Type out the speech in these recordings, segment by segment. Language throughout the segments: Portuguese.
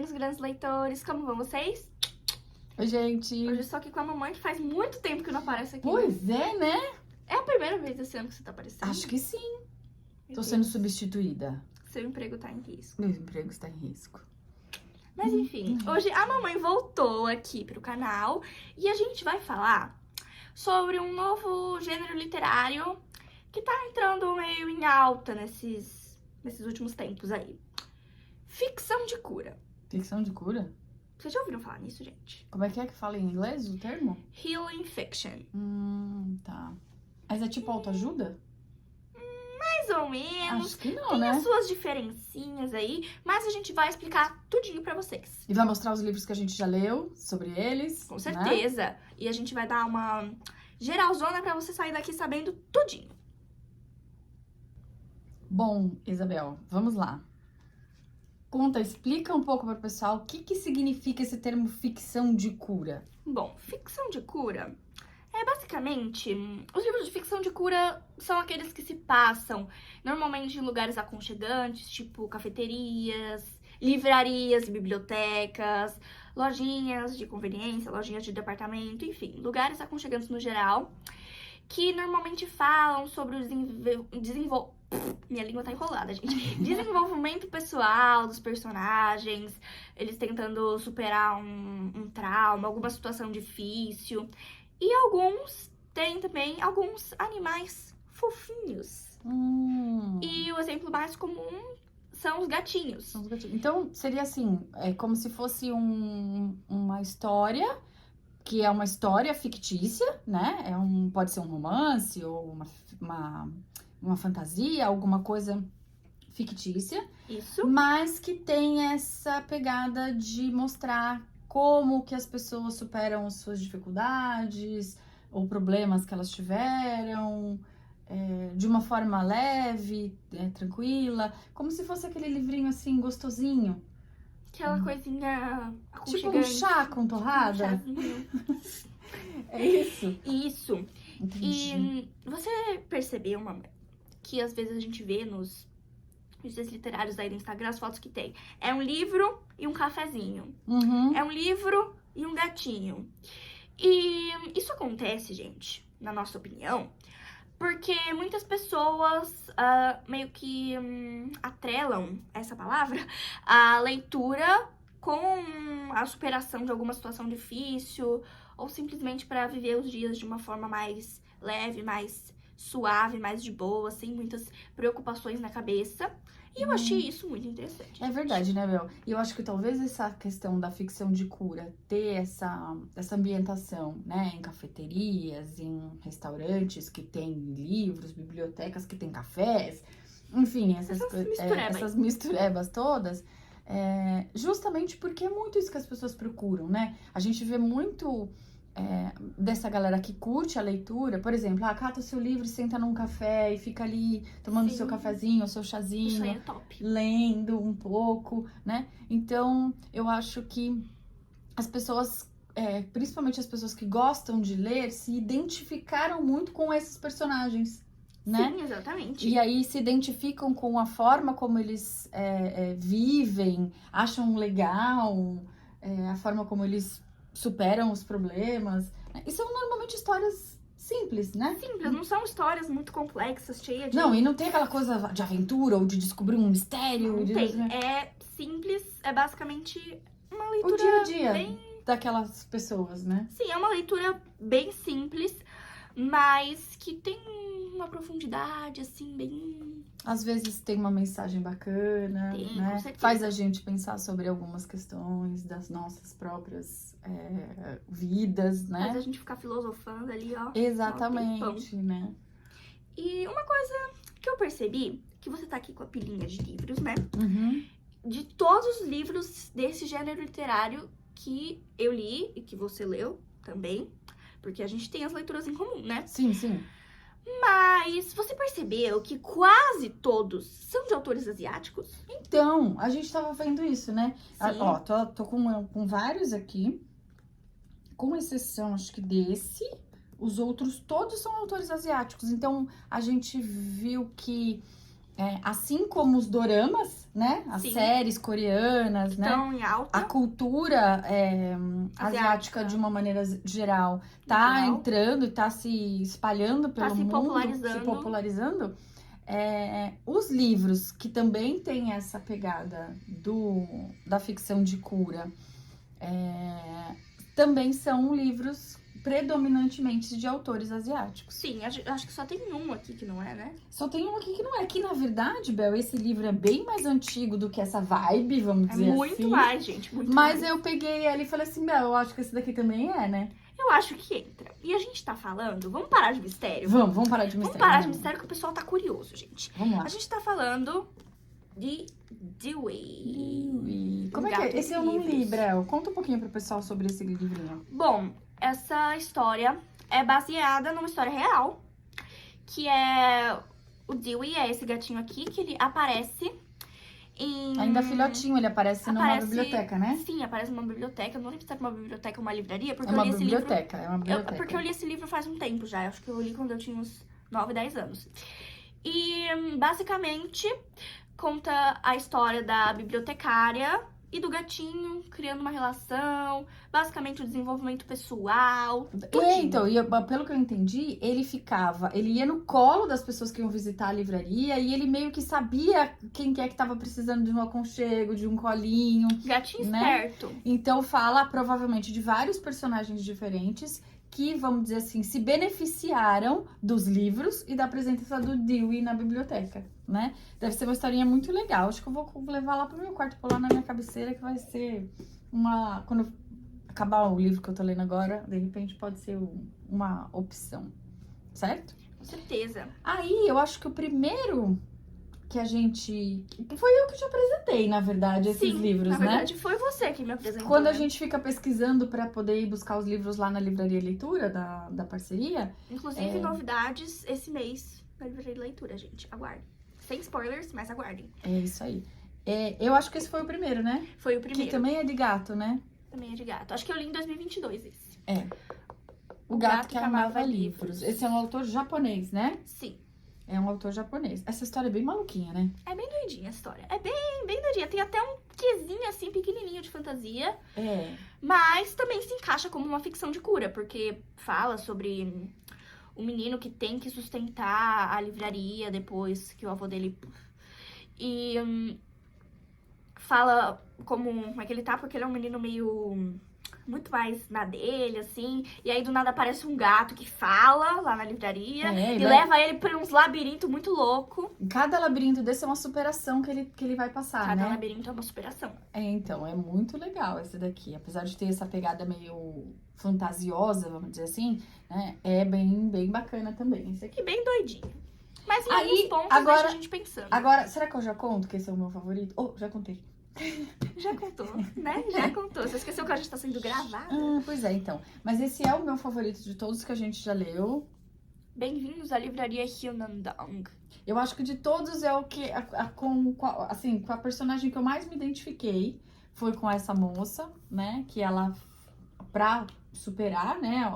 meus grandes leitores, como vão vocês? Oi, gente. Hoje eu estou aqui com a mamãe, que faz muito tempo que não aparece aqui. Pois é, né? É a primeira vez esse ano que você tá aparecendo? Acho que sim. Meu Tô Deus. sendo substituída. Seu emprego tá em risco. Meu emprego está em risco. Mas enfim, hoje a mamãe voltou aqui pro canal e a gente vai falar sobre um novo gênero literário que tá entrando meio em alta nesses últimos tempos aí. Ficção de cura. Ficção de cura? Vocês já ouviram falar nisso, gente? Como é que fala em inglês o termo? Healing fiction. Tá. Mas é tipo autoajuda? Mais ou menos. Acho que não, Tem né? as suas diferencinhas aí, mas a gente vai explicar tudinho pra vocês. E vai mostrar os livros que a gente já leu sobre eles. Com né? certeza. E a gente vai dar uma geralzona pra você sair daqui sabendo tudinho. Bom, Isabel, vamos lá. Conta, explica um pouco para o pessoal o que significa esse termo ficção de cura. Bom, ficção de cura é basicamente... Os livros de ficção de cura são aqueles que se passam normalmente em lugares aconchegantes, tipo cafeterias, livrarias e bibliotecas, lojinhas de conveniência, lojinhas de departamento, enfim, lugares aconchegantes no geral, que normalmente falam sobre o minha língua tá enrolada, gente. Desenvolvimento pessoal dos personagens, eles tentando superar um trauma, alguma situação difícil. E alguns têm também alguns animais fofinhos. E o exemplo mais comum são os gatinhos. São os gatinhos. Então, seria assim, é como se fosse uma história, que é uma história fictícia, né? Pode ser um romance ou uma fantasia, alguma coisa fictícia. Isso. Mas que tem essa pegada de mostrar como que as pessoas superam as suas dificuldades ou problemas que elas tiveram, de uma forma leve, tranquila, como se fosse aquele livrinho assim, gostosinho. Aquela coisinha Tipo um aconchegante. chá com torrada. Um chazinho. É isso. Isso. Entendi. E você percebeu, mamãe, que às vezes a gente vê nos vídeos literários aí do Instagram as fotos que tem. É um livro e um cafezinho. Uhum. É um livro e um gatinho. E isso acontece, gente, na nossa opinião, porque muitas pessoas meio que atrelam essa palavra, a leitura com a superação de alguma situação difícil, ou simplesmente para viver os dias de uma forma mais leve, mais suave, mais de boa, sem muitas preocupações na cabeça. E eu achei isso muito interessante. É verdade, né, Bel? E eu acho que talvez essa questão da ficção de cura ter essa ambientação, né, em cafeterias, em restaurantes que tem livros, bibliotecas que tem cafés, enfim, essas misturebas todas, justamente porque é muito isso que as pessoas procuram, né? A gente vê muito dessa galera que curte a leitura, por exemplo, cata o seu livro, senta num café e fica ali tomando seu cafezinho, o seu chazinho. Isso aí é top. Lendo um pouco, né? Então, eu acho que as pessoas, principalmente as pessoas que gostam de ler, se identificaram muito com esses personagens, né? Sim, exatamente. E aí se identificam com a forma como eles vivem, acham legal, a forma como eles superam os problemas. E são normalmente histórias simples, né? Simples, não são histórias muito complexas, cheias de... Não, e não tem aquela coisa de aventura ou de descobrir um mistério. Não tem. É simples, é basicamente uma leitura O dia a dia bem... daquelas pessoas, né? Sim, é uma leitura bem simples, mas que tem uma profundidade, assim, bem... Às vezes tem uma mensagem bacana, Tem, né? com certeza. Faz a gente pensar sobre algumas questões das nossas próprias vidas, né? Faz a gente ficar filosofando ali, ó. Exatamente, né? E uma coisa que eu percebi, que você tá aqui com a pilhinha de livros, né? Uhum. De todos os livros desse gênero literário que eu li e que você leu também, porque a gente tem as leituras em comum, né? Sim, sim. Mas você percebeu que quase todos são de autores asiáticos? Então, a gente tava vendo isso, né? Sim. Ó, tô com vários aqui, com exceção, acho que desse. Os outros todos são autores asiáticos. Então, a gente viu que Assim como os doramas, né? As Sim. séries coreanas, né? Estão em alta. A cultura asiática, de uma maneira geral, tá Geral. entrando e tá se espalhando pelo se mundo, popularizando. se popularizando. Os livros que também têm essa pegada da ficção de cura também são livros predominantemente de autores asiáticos. Sim, acho que só tem um aqui que não é, né? Só tem um aqui que não é. Que, na verdade, Bel, esse livro é bem mais antigo do que essa vibe, vamos dizer assim. Muito mais, gente, muito Mas mais. eu peguei ela e falei assim, Bel, eu acho que esse daqui também é, né? Eu acho que entra. E a gente tá falando, vamos parar de mistério? Vamos parar de mistério. Vamos parar de mistério que o pessoal tá curioso, gente. Vamos lá. A gente tá falando de Dewey. Como é que é? Esse eu não li, Bel. Conta um pouquinho pro pessoal sobre esse livrinho. Bom, essa história é baseada numa história real, que é o Dewey, é esse gatinho aqui, que ele aparece em... Ainda filhotinho, ele aparece numa biblioteca, né? Sim, aparece numa biblioteca. Eu não lembro se é uma biblioteca ou uma livraria, porque É uma eu li esse biblioteca, livro... é uma biblioteca. Porque eu li esse livro faz um tempo já. Eu acho que eu li quando eu tinha uns 9, 10 anos. E, basicamente, conta a história da bibliotecária e do gatinho criando uma relação, basicamente o desenvolvimento pessoal. Então, pelo que eu entendi, ele ia no colo das pessoas que iam visitar a livraria e ele meio que sabia quem que é que tava precisando de um aconchego, de um colinho. Gatinho né? esperto. Então fala provavelmente de vários personagens diferentes que, vamos dizer assim, se beneficiaram dos livros e da presença do Dewey na biblioteca, né? Deve ser uma historinha muito legal. Acho que eu vou levar lá pro meu quarto, pular na minha cabeceira, que vai ser quando eu acabar o livro que eu tô lendo agora, de repente pode ser uma opção, certo? Com certeza. Aí, eu acho que o primeiro que a gente... Foi eu que te apresentei, na verdade, esses livros, na né? verdade, foi você que me apresentou. Quando a né? gente fica pesquisando pra poder ir buscar os livros lá na Livraria Leitura, da parceria... Inclusive, novidades esse mês na Livraria de Leitura, gente. Aguardem. Sem spoilers, mas aguardem. É isso aí. Eu acho que esse foi o primeiro, né? Foi o primeiro. Que também é de gato, né? Também é de gato. Acho que eu li em 2022 esse. O Gato que Amava Livros. Esse é um autor japonês, né? Sim. É um autor japonês. Essa história é bem maluquinha, né? É bem doidinha a história. É bem doidinha. Tem até um quezinho, assim, pequenininho de fantasia. Mas também se encaixa como uma ficção de cura. Porque fala sobre um menino que tem que sustentar a livraria depois que o avô dele... E fala como é que ele tá, porque ele é um menino meio... muito mais na dele, assim. E aí, do nada, aparece um gato que fala lá na livraria. E leva ele pra uns labirintos muito louco. Cada labirinto desse é uma superação que ele vai passar, né? Cada labirinto é uma superação. Então, é muito legal esse daqui. Apesar de ter essa pegada meio fantasiosa, vamos dizer assim, né? É bem bacana também esse aqui. E bem doidinho. Mas em Aí, alguns pontos agora, deixa a gente pensando. Agora, será que eu já conto que esse é o meu favorito? Já contei. Já contou, né? Já contou. Você esqueceu que a gente tá sendo gravada? Pois é, então. Mas esse é o meu favorito de todos que a gente já leu. Bem-vindos à livraria Hyunandong. Eu acho que de todos é o que, com a personagem que eu mais me identifiquei foi com essa moça, né? Que ela, pra superar, né?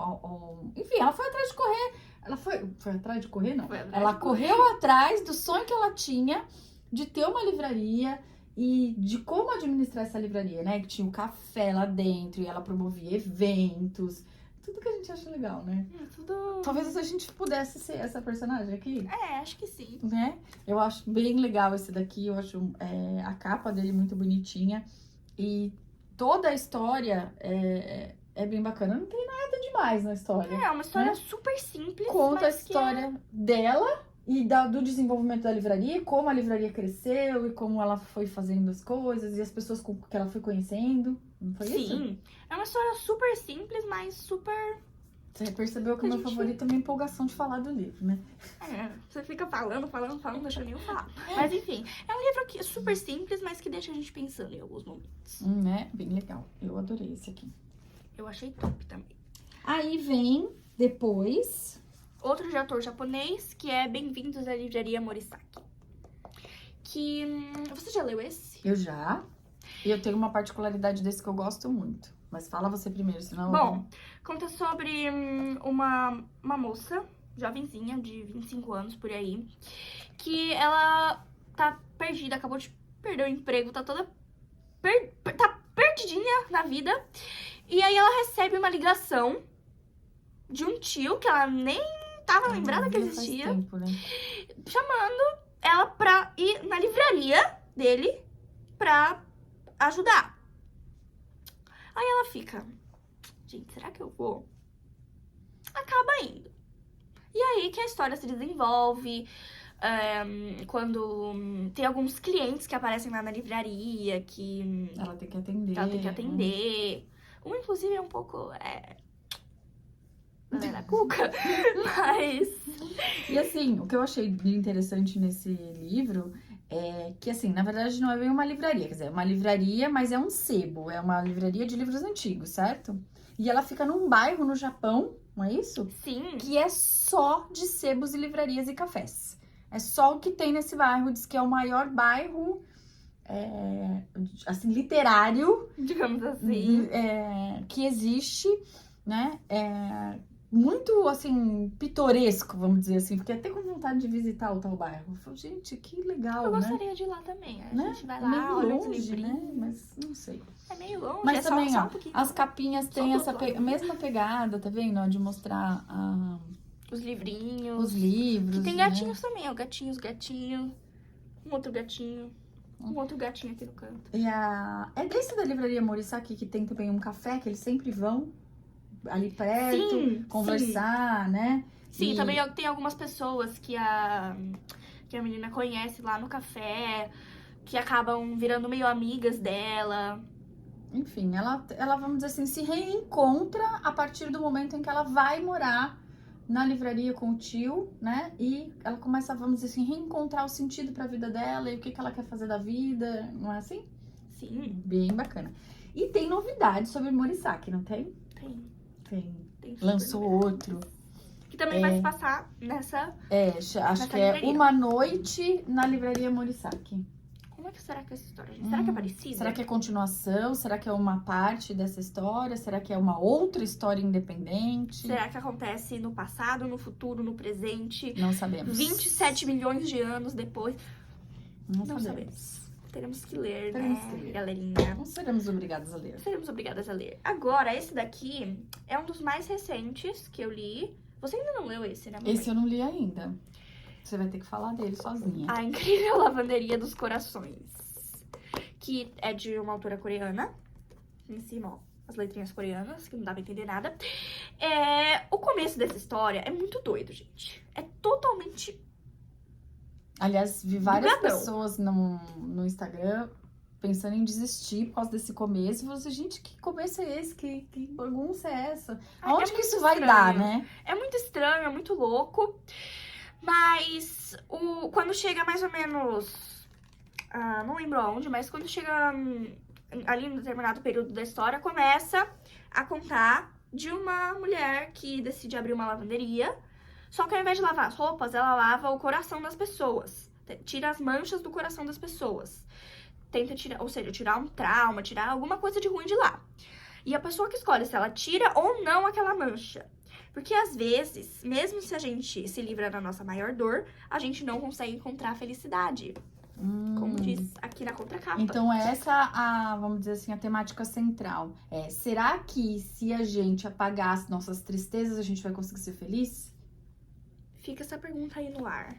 Enfim, ela foi atrás de correr. Ela foi atrás de correr, não. Ela correu atrás do sonho que ela tinha de ter uma livraria e de como administrar essa livraria, né? Que tinha um café lá dentro e ela promovia eventos. Tudo que a gente acha legal, né? Tudo... Talvez a gente pudesse ser essa personagem aqui. Acho que sim. Né? Eu acho bem legal esse daqui. Eu acho a capa dele muito bonitinha. E toda a história é bem bacana. Não tem nada demais na história. É uma história super simples. Conta a história dela e do desenvolvimento da livraria, como a livraria cresceu e como ela foi fazendo as coisas e as pessoas que ela foi conhecendo. Não foi isso? Sim. É uma história super simples, mas super... Você percebeu que o meu favorito é a minha empolgação de falar do livro, né? Você fica falando, não deixa nem eu falar. Mas enfim, é um livro que é super simples, mas que deixa a gente pensando em alguns momentos. Bem legal. Eu adorei esse aqui. Eu achei top também. Aí vem, depois... outro de autor japonês, que é Bem-vindos à Livraria Morisaki. Que... você já leu esse? Eu já. E eu tenho uma particularidade desse que eu gosto muito. Mas fala você primeiro, senão... Bom, conta sobre uma moça, jovenzinha, de 25 anos, por aí, que ela tá perdida, acabou de perder o emprego, tá toda tá perdidinha na vida. E aí ela recebe uma ligação de um tio que ela nem tava lembrada que existia, Faz tempo, né? chamando ela pra ir na livraria dele pra ajudar. Aí ela fica, gente, será que eu vou? Acaba indo. E aí que a história se desenvolve, quando tem alguns clientes que aparecem lá na livraria, que Ela tem que atender. ela tem que atender. Um, inclusive, é um pouco... não é da cuca, mas... E assim, o que eu achei interessante nesse livro é que, assim, na verdade não é bem uma livraria, quer dizer, é uma livraria, mas é um sebo, é uma livraria de livros antigos, certo? E ela fica num bairro no Japão, não é isso? Sim. Que é só de sebos e livrarias e cafés. É só o que tem nesse bairro, diz que é o maior bairro, assim, literário, Digamos assim. que existe, né? Muito, assim, pitoresco, vamos dizer assim. Fiquei até com vontade de visitar o tal bairro. Eu falei, gente, que legal, Eu né? gostaria de ir lá também. A Né? gente vai É lá, meio olha os longe, né? livrinhos. Mas não sei. É meio longe, Mas é também, só ó, um pouquinho. as capinhas têm do essa outro lado. mesma pegada, tá vendo? Ó, de mostrar Os livrinhos. os livros. Que tem né? gatinhos também, ó. Gatinhos, gatinho. Um outro gatinho. Um outro gatinho aqui no canto. E é desse da livraria Morisaki que tem também um café que eles sempre vão ali perto, Sim, conversar, né? Sim, E- também tem algumas pessoas que a menina conhece lá no café, que acabam virando meio amigas dela. Enfim, ela, vamos dizer assim, se reencontra a partir do momento em que ela vai morar na livraria com o tio, né? E ela começa, vamos dizer assim, reencontrar o sentido pra vida dela e o que ela quer fazer da vida, não é assim? Sim, Bem bacana. E tem novidades sobre Morisaki, não tem? tem. Tem. Super Lançou novidades. outro. Que também vai se passar nessa... Acho que é livraria. Uma Noite na Livraria Morisaki. Como é que será que é essa história, gente? Será que é parecida? Será que é continuação? Será que é uma parte dessa história? Será que é uma outra história independente? Será que acontece no passado, no futuro, no presente? Não sabemos. 27 milhões de anos depois? Não Não sabemos. Teremos que ler, Teremos né, que ler. galerinha? Não seremos obrigados a ler. Seremos obrigadas a ler. Agora, esse daqui é um dos mais recentes que eu li. Você ainda não leu esse, né, mamãe? Esse eu não li ainda. Você vai ter que falar dele sozinha. A Incrível Lavanderia dos Corações. Que é de uma autora coreana. Em cima, ó, as letrinhas coreanas, que não dá pra entender nada. O começo dessa história é muito doido, gente. É totalmente... Aliás, vi várias Bugadão. pessoas no Instagram pensando em desistir por causa desse começo. E falei assim, gente, que começo é esse? Que bagunça é essa? Aonde que muito isso vai estranho. dar, né? É muito estranho, é muito louco. Mas quando chega mais ou menos... não lembro aonde, mas quando chega ali em determinado período da história, começa a contar de uma mulher que decide abrir uma lavanderia. Só que ao invés de lavar as roupas, ela lava o coração das pessoas. Tira as manchas do coração das pessoas. Tenta tirar, ou seja, tirar um trauma, tirar alguma coisa de ruim de lá. E a pessoa que escolhe se ela tira ou não aquela mancha. Porque às vezes, mesmo se a gente se livra da nossa maior dor, a gente não consegue encontrar a felicidade. Como diz aqui na contracapa. Então, essa vamos dizer assim, a temática central. Será que se a gente apagar as nossas tristezas, a gente vai conseguir ser feliz? Fica essa pergunta aí no ar.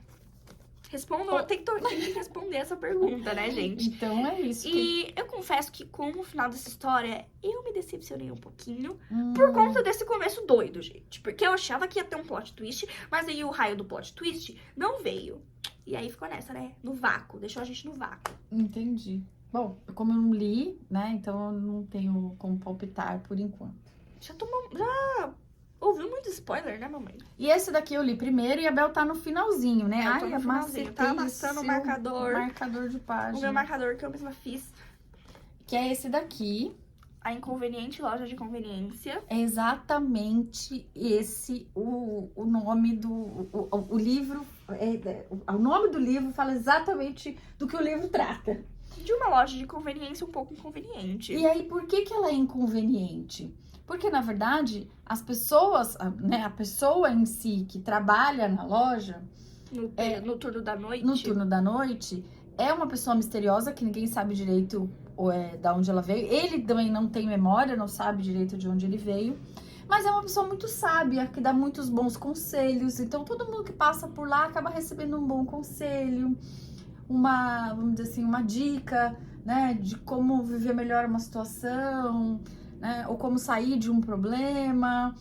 Responda, tem que responder essa pergunta, né, gente? Então, é isso. E eu confesso que com o final dessa história, eu me decepcionei um pouquinho. Por conta desse começo doido, gente. Porque eu achava que ia ter um plot twist, mas aí o raio do plot twist não veio. E aí ficou nessa, né? No vácuo. Deixou a gente no vácuo. Entendi. Bom, como eu não li, né? Então eu não tenho como palpitar por enquanto. Já ouviu muito spoiler, né, mamãe? E esse daqui eu li primeiro e a Bel tá no finalzinho, né? Eu tô no finalzinho. Tá amassando o marcador. Marcador de página. O meu marcador que eu mesma fiz. Que é esse daqui. A Inconveniente Loja de Conveniência. É exatamente esse o nome do o livro. O nome do livro fala exatamente do que o livro trata. De uma loja de conveniência um pouco inconveniente. E aí, por que ela é inconveniente? Porque, na verdade, as pessoas, né, a pessoa em si que trabalha na loja... No turno da noite. No turno da noite, é uma pessoa misteriosa que ninguém sabe direito da onde ela veio. Ele também não tem memória, não sabe direito de onde ele veio. Mas é uma pessoa muito sábia, que dá muitos bons conselhos. Então, todo mundo que passa por lá acaba recebendo um bom conselho, vamos dizer assim, uma dica, né, de como viver melhor uma situação, né, ou como sair de um problema.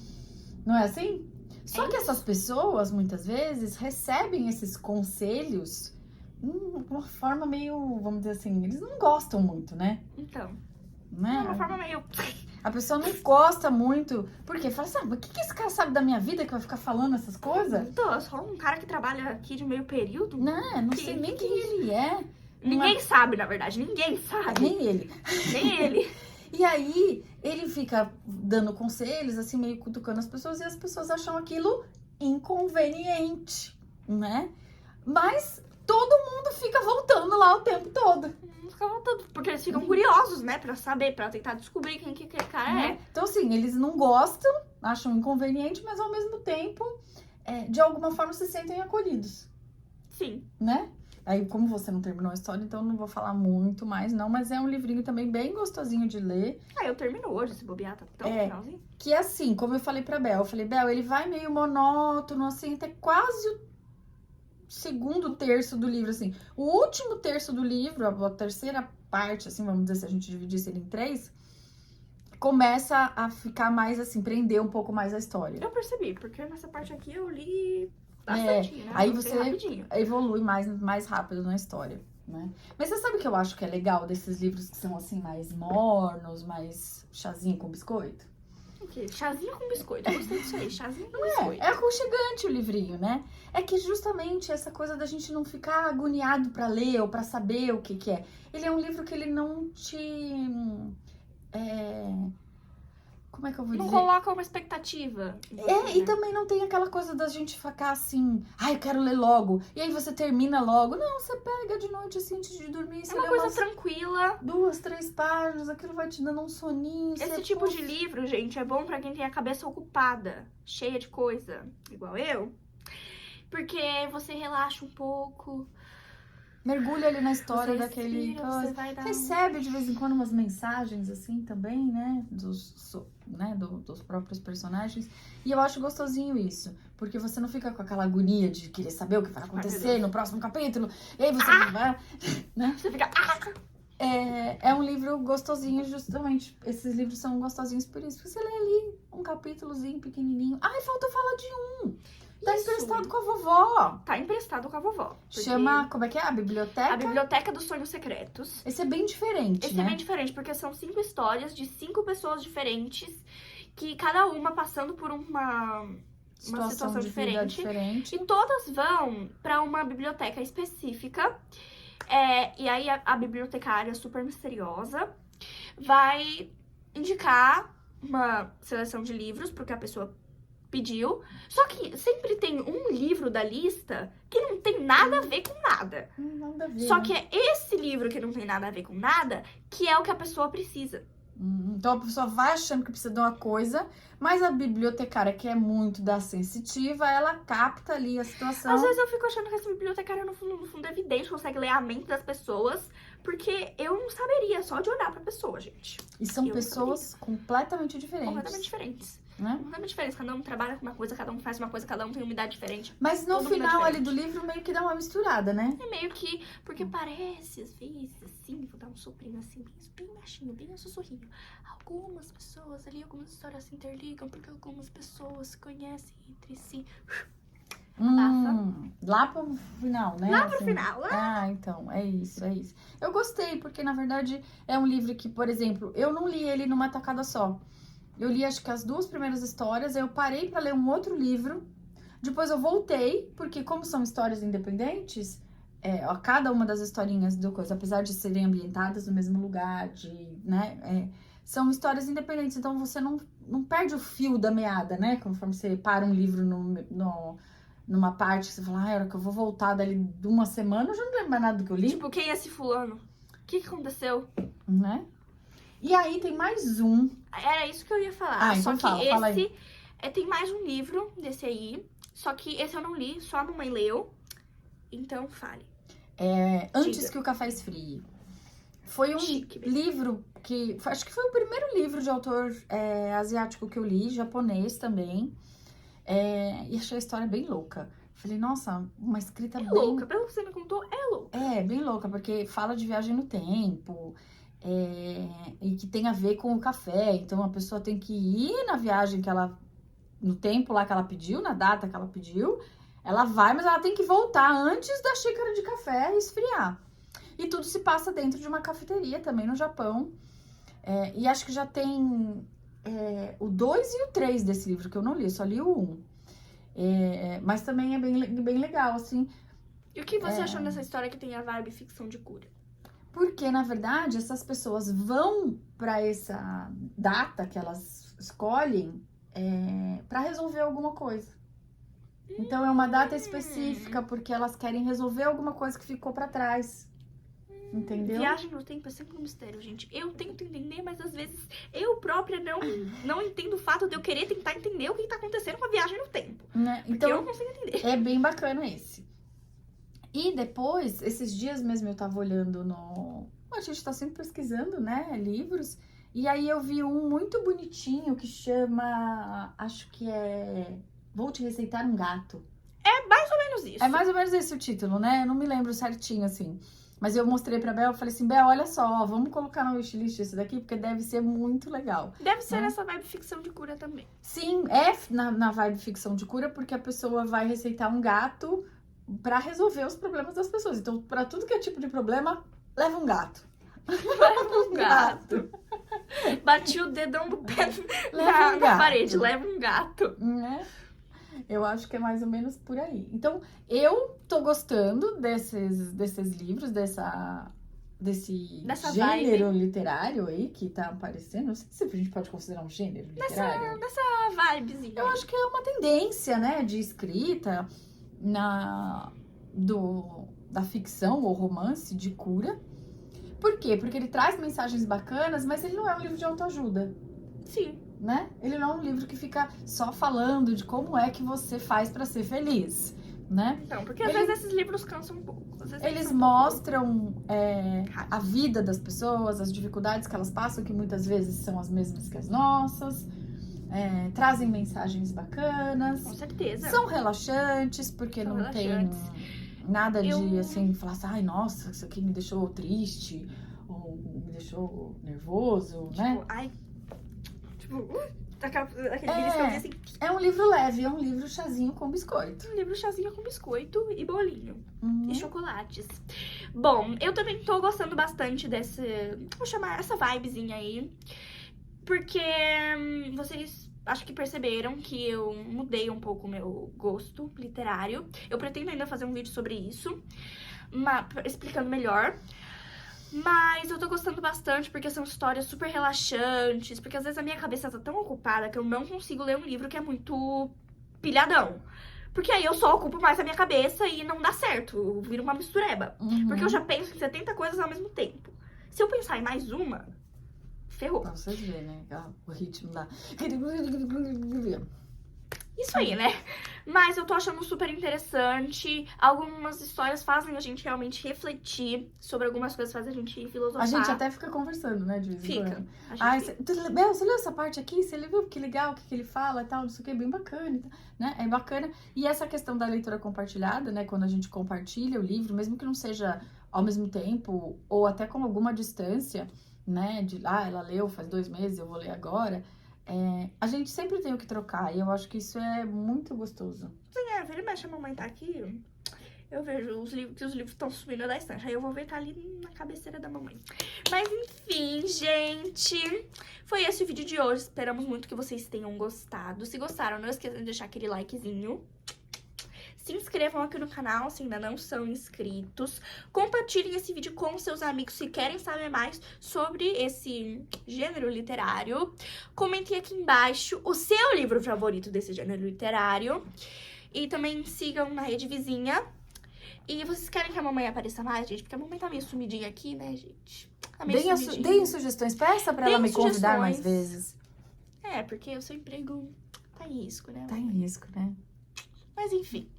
Não é assim? Só que essas pessoas, muitas vezes, recebem esses conselhos de uma forma meio, vamos dizer assim, eles não gostam muito, né? Então, Né? é uma forma meio... A pessoa não gosta muito, porque fala assim, mas o que esse cara sabe da minha vida que vai ficar falando essas coisas? Então, eu sou um cara que trabalha aqui de meio período. Não sei nem quem ele é. Ninguém sabe, na verdade, ninguém sabe. Nem ele. Nem ele. E aí, ele fica dando conselhos, assim, meio cutucando as pessoas, e as pessoas acham aquilo inconveniente, né? Mas todo mundo fica voltando lá o tempo todo. Fica voltando, porque eles ficam curiosos, né? Pra saber, pra tentar descobrir quem que aquele cara é. Então, assim, eles não gostam, acham inconveniente, mas ao mesmo tempo, de alguma forma, se sentem acolhidos, Sim. né? Aí, como você não terminou a história, então eu não vou falar muito mais, não. Mas é um livrinho também bem gostosinho de ler. Eu termino hoje, se bobear, tá tão finalzinho. Que é assim, como eu falei pra Bel. Eu falei, Bel, ele vai meio monótono, assim, até quase o segundo terço do livro, assim. O último terço do livro, a terceira parte, assim, vamos dizer, se a gente dividisse ele em 3, começa a ficar mais, assim, prender um pouco mais a história. Eu percebi, porque nessa parte aqui eu li bastante, né? Aí Eu você sei rapidinho. evolui mais rápido na história, né? Mas você sabe o que eu acho que é legal desses livros que são, assim, mais mornos, mais chazinho com biscoito? O quê? Chazinho com biscoito. Eu gostei disso aí, chazinho com biscoito. É aconchegante o livrinho, né? É que justamente essa coisa da gente não ficar agoniado pra ler ou pra saber o que é. Ele é um livro que ele não te... como é que eu vou Não dizer? coloca uma expectativa. E também não tem aquela coisa da gente ficar assim, eu quero ler logo. E aí você termina logo. Não, você pega de noite assim, antes de dormir. Você É uma lê coisa tranquila. 2, 3 páginas, aquilo vai te dando um soninho. Esse tipo de livro, gente, é bom pra quem tem a cabeça ocupada, cheia de coisa, igual eu. Porque você relaxa um pouco. Mergulha ali na história Você daquele respira, coisa. você vai dar Recebe de vez em quando umas mensagens assim também, né? Dos próprios personagens. E eu acho gostosinho isso. Porque você não fica com aquela agonia de querer saber o que vai acontecer no próximo capítulo. E aí você vai. Né? Você fica... É um livro gostosinho, justamente. Esses livros são gostosinhos por isso. Você lê ali um capítulozinho pequenininho. Faltou falar de um. Tá emprestado com a vovó. Tá emprestado com a vovó. Chama, como é que é? A Biblioteca? A Biblioteca dos Sonhos Secretos. Esse é bem diferente, Esse né? é bem diferente, porque são 5 histórias de 5 pessoas diferentes, que cada uma passando por uma situação diferente. E todas vão pra uma biblioteca específica. E aí a bibliotecária super misteriosa vai indicar uma seleção de livros, porque a pessoa pediu. Só que sempre tem um livro da lista que não tem nada a ver com nada. Nada a ver, Só que é esse livro que não tem nada a ver com nada que é o que a pessoa precisa. Então a pessoa vai achando que precisa de uma coisa, mas a bibliotecária, que é muito da sensitiva, ela capta ali a situação. Às vezes eu fico achando que essa bibliotecária, no fundo é evidente, consegue ler a mente das pessoas, porque eu não saberia só de olhar pra pessoa, gente. E são pessoas completamente diferentes. Completamente diferentes. Né? Completamente diferentes. Cada um trabalha com uma coisa, cada um faz uma coisa, cada um tem uma idade diferente. Mas no final ali do livro meio que dá uma misturada, né? É meio que, porque parece, às vezes, assim, vou dar um soprinho assim, bem baixinho, bem um sussurrinho. Algumas pessoas ali, algumas histórias se interligam, porque algumas pessoas se conhecem entre si. Lá pro final, né? Lá pro final, então, é isso. Eu gostei, porque na verdade é um livro que, por exemplo, eu não li ele numa tacada só. Eu li acho que as 2 primeiras histórias, aí eu parei pra ler um outro livro, depois eu voltei, porque como são histórias independentes, cada uma das historinhas do coisa, apesar de serem ambientadas no mesmo lugar, são histórias independentes, então você não perde o fio da meada, né? Conforme você para um livro numa parte que você fala, a hora que eu vou voltar dali de uma semana, eu já não lembro mais nada do que eu li. Tipo, quem é esse fulano? O que aconteceu? Né? E aí tem mais um. Era isso que eu ia falar. Então só que fala aí. Tem mais um livro desse aí. Só que esse eu não li, só a mamãe leu. Então fale. Antes Diga. que o Café Esfrie. Foi um Chique. livro que... Acho que foi o primeiro livro de autor asiático que eu li, japonês também. E achei a história bem louca. Falei, nossa, uma escrita bem... Louca, pelo que você me contou, é louca. Bem louca, porque fala de viagem no tempo, e que tem a ver com o café. Então, a pessoa tem que ir na viagem no tempo lá que ela pediu, na data que ela pediu. Ela vai, mas ela tem que voltar antes da xícara de café e esfriar. E tudo se passa dentro de uma cafeteria também no Japão. E acho que já tem o 2 e o 3 desse livro, que eu não li, só li o 1. Mas também é bem legal, assim. E o que você achou dessa história que tem a vibe ficção de cura? Porque, na verdade, essas pessoas vão para essa data que elas escolhem para resolver alguma coisa. Então, é uma data específica porque elas querem resolver alguma coisa que ficou para trás. Entendeu? Viagem no tempo é sempre um mistério, gente. Eu tento entender, mas às vezes eu própria não entendo o fato de eu querer tentar entender o que tá acontecendo com a viagem no tempo. Né? Porque Então, eu não consigo entender. é bem bacana esse. E depois, esses dias mesmo eu tava olhando A gente tá sempre pesquisando, né, livros. E aí eu vi um muito bonitinho que chama... Acho que Vou Te Receitar um Gato. Menos isso. É mais ou menos esse o título, né? Eu não me lembro certinho, assim. Mas eu mostrei pra Bel, eu falei assim, Bel, olha só, vamos colocar no wishlist esse daqui, porque deve ser muito legal. Deve ser nessa vibe ficção de cura também. Sim, na vibe ficção de cura, porque a pessoa vai receitar um gato pra resolver os problemas das pessoas. Então, pra tudo que é tipo de problema, leva um gato. Leva um gato. Bati o dedão do pé Leva um na gato. parede, leva um gato. Né? Eu acho que é mais ou menos por aí. Então, eu tô gostando desses livros, desse Dessa gênero literário aí que tá aparecendo. Não sei se a gente pode considerar um gênero literário. Nessa vibezinha. Eu acho que é uma tendência, né, de escrita da ficção ou romance de cura. Por quê? Porque ele traz mensagens bacanas, mas ele não é um livro de autoajuda. Sim. Né? Ele não é um livro que fica só falando de como é que você faz pra ser feliz, né? Então, porque às vezes esses livros cansam um pouco. Às vezes Eles são um mostram a vida das pessoas, as dificuldades que elas passam, que muitas vezes são as mesmas que as nossas, trazem mensagens bacanas, Com certeza. são relaxantes, porque São não relaxantes. tem nada de, assim, falar assim, ai, nossa, isso aqui me deixou triste, ou me deixou nervoso, né? Ai. Aquele livro que eu vi assim. É um livro leve, é um livro chazinho com biscoito. Um livro chazinho com biscoito e bolinho. Uhum. E chocolates. Bom, eu também tô gostando bastante vou chamar essa vibezinha aí. Porque vocês acho que perceberam que eu mudei um pouco o meu gosto literário. Eu pretendo ainda fazer um vídeo sobre isso, explicando melhor. Mas eu tô gostando bastante porque são histórias super relaxantes. Porque às vezes a minha cabeça tá tão ocupada que eu não consigo ler um livro que é muito pilhadão. Porque aí eu só ocupo mais a minha cabeça e não dá certo. Vira uma mistureba. Uhum. Porque eu já penso em 70 coisas ao mesmo tempo. Se eu pensar em mais uma, ferrou. Pra vocês verem, né? O ritmo da... Isso aí, né? Mas eu tô achando super interessante. Algumas histórias fazem a gente realmente refletir sobre algumas coisas, fazem a gente filosofar. A gente até fica conversando, né, de vez em quando. Fica. Ai, você leu essa parte aqui? Você viu que legal, o que ele fala e tal, não sei o que, é bem bacana, né? É bacana. E essa questão da leitura compartilhada, né, quando a gente compartilha o livro, mesmo que não seja ao mesmo tempo, ou até com alguma distância, né, de ela leu faz 2 meses, eu vou ler agora, a gente sempre tem o que trocar, e eu acho que isso é muito gostoso. Vira e mexe, a mamãe tá aqui, eu vejo os livros estão subindo da estante, aí eu vou ver tá ali na cabeceira da mamãe. Mas enfim, gente, foi esse o vídeo de hoje, esperamos muito que vocês tenham gostado. Se gostaram, não esqueçam de deixar aquele likezinho. Se inscrevam aqui no canal se ainda não são inscritos. Compartilhem esse vídeo com seus amigos se querem saber mais sobre esse gênero literário. Comentem aqui embaixo o seu livro favorito desse gênero literário. E também sigam na rede vizinha. E vocês querem que a mamãe apareça mais, gente? Porque a mamãe tá meio sumidinha aqui, né, gente? Tá meio sumidinha. Deem sugestões, peça pra ela me convidar mais vezes. Porque o seu emprego tá em risco, né? Tá em risco, né? Mas enfim.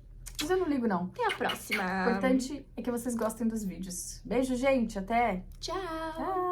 Mas eu não ligo, não. Até a próxima. O importante é que vocês gostem dos vídeos. Beijo, gente. Até. Tchau. Tchau.